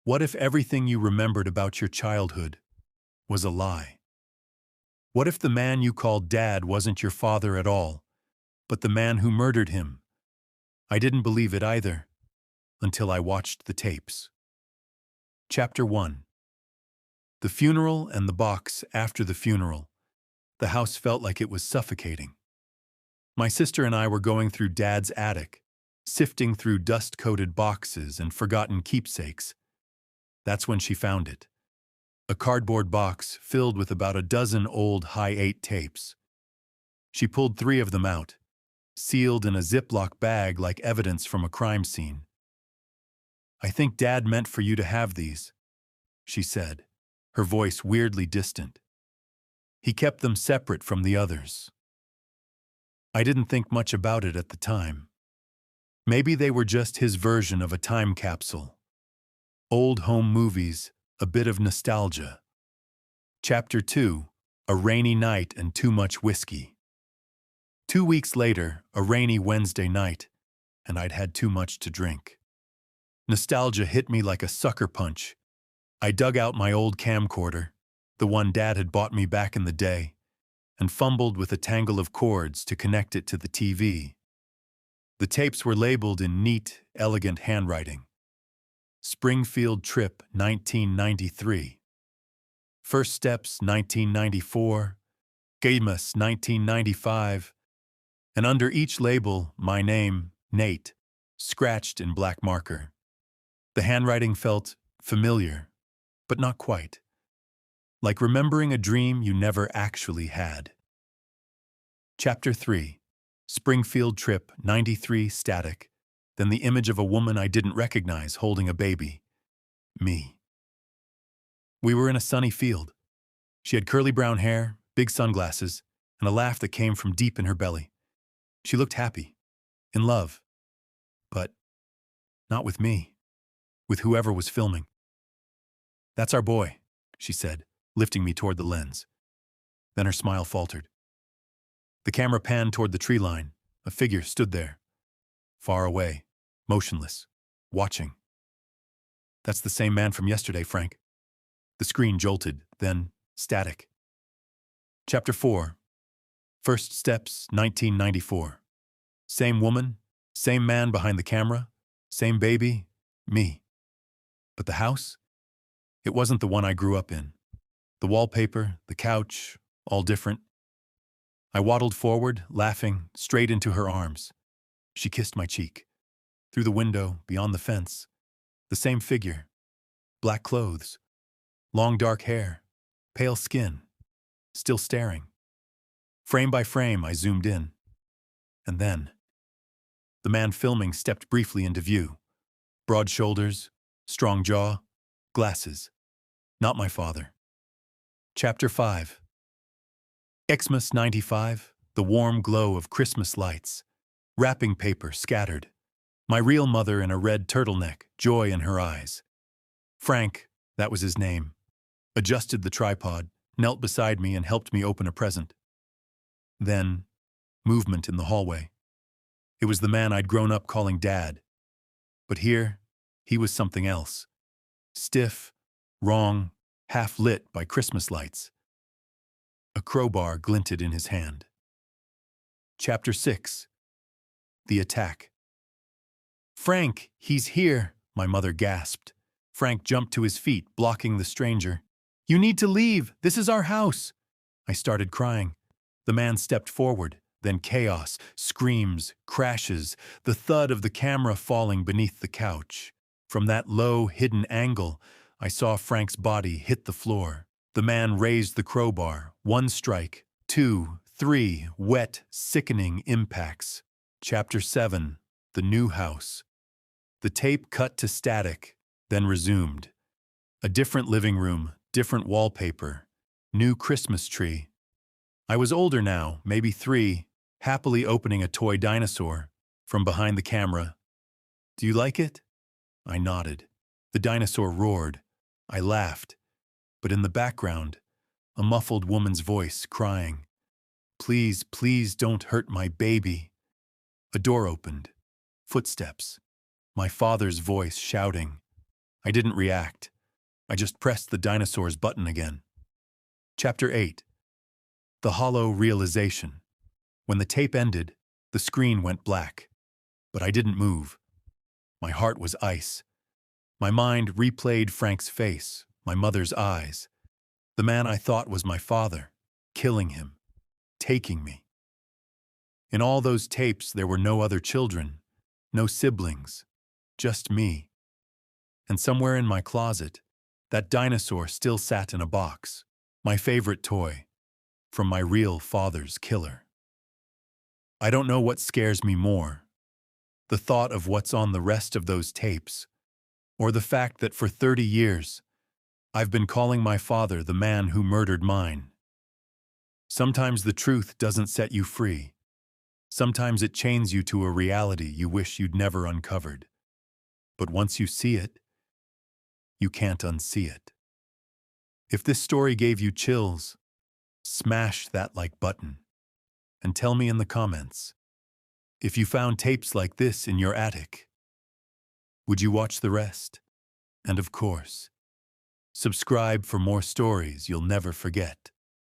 What if everything you remembered about your childhood was a lie? What if the man you called Dad wasn't your father at all, but the man who murdered him? I didn't believe it either, until I watched the tapes. Chapter 1. The funeral and the box after the funeral. The house felt like it was suffocating. My sister and I were going through Dad's attic, sifting through dust-coated boxes and forgotten keepsakes. That's when she found it. A cardboard box filled with about a dozen old Hi-8 tapes. She pulled 3 of them out, sealed in a Ziploc bag like evidence from a crime scene. "I think Dad meant for you to have these," she said, her voice weirdly distant. "He kept them separate from the others." I didn't think much about it at the time. Maybe they were just his version of a time capsule. Old home movies, a bit of nostalgia. Chapter 2. A rainy night and too much whiskey. 2 weeks later, a rainy Wednesday night, and I'd had too much to drink. Nostalgia hit me like a sucker punch. I dug out my old camcorder, the one Dad had bought me back in the day, and fumbled with a tangle of cords to connect it to the TV. The tapes were labeled in neat, elegant handwriting. Springfield Trip, 1993. First Steps, 1994. Gamus, 1995. And under each label, my name, Nate, scratched in black marker. The handwriting felt familiar, but not quite. Like remembering a dream you never actually had. Chapter 3. Springfield Trip, 93 static. Then the image of a woman I didn't recognize holding a baby. Me. We were in a sunny field. She had curly brown hair, big sunglasses, and a laugh that came from deep in her belly. She looked happy, in love, but not with me, with whoever was filming. "That's our boy," she said, lifting me toward the lens. Then her smile faltered. The camera panned toward the tree line. A figure stood there, far away, motionless, watching. "That's the same man from yesterday, Frank." The screen jolted, then static. Chapter 4. First Steps, 1994. Same woman, same man behind the camera, same baby, me. But the house? It wasn't the one I grew up in. The wallpaper, the couch, all different. I waddled forward, laughing, straight into her arms. She kissed my cheek. Through the window, beyond the fence, the same figure. Black clothes, long dark hair, pale skin, still staring. Frame by frame, I zoomed in. And then, the man filming stepped briefly into view. Broad shoulders, strong jaw, glasses. Not my father. Chapter 5. Xmas 95, the warm glow of Christmas lights. Wrapping paper scattered. My real mother in a red turtleneck, joy in her eyes. Frank, that was his name, adjusted the tripod, knelt beside me and helped me open a present. Then, movement in the hallway. It was the man I'd grown up calling Dad. But here, he was something else. Stiff, wrong, half lit by Christmas lights. A crowbar glinted in his hand. Chapter 6. The Attack. "Frank, he's here," my mother gasped. Frank jumped to his feet, blocking the stranger. "You need to leave. This is our house." I started crying. The man stepped forward. Then chaos, screams, crashes, the thud of the camera falling beneath the couch. From that low, hidden angle, I saw Frank's body hit the floor. The man raised the crowbar. 1 strike, 2, 3, wet, sickening impacts. Chapter 7. The New House. The tape cut to static, then resumed. A different living room, different wallpaper, new Christmas tree. I was older now, maybe 3, happily opening a toy dinosaur. From behind the camera, "Do you like it?" I nodded. The dinosaur roared. I laughed. But in the background, a muffled woman's voice crying, "Please, please don't hurt my baby." A door opened. Footsteps. My father's voice shouting. I didn't react. I just pressed the dinosaur's button again. Chapter 8. The Hollow Realization. When the tape ended, the screen went black. But I didn't move. My heart was ice. My mind replayed Frank's face, my mother's eyes, the man I thought was my father, killing him, taking me. In all those tapes, there were no other children, no siblings, just me. And somewhere in my closet, that dinosaur still sat in a box, my favorite toy, from my real father's killer. I don't know what scares me more, the thought of what's on the rest of those tapes, or the fact that for 30 years, I've been calling my father the man who murdered mine. Sometimes the truth doesn't set you free. Sometimes it chains you to a reality you wish you'd never uncovered. But once you see it, you can't unsee it. If this story gave you chills, smash that like button and tell me in the comments if you found tapes like this in your attic. Would you watch the rest? And of course, subscribe for more stories you'll never forget.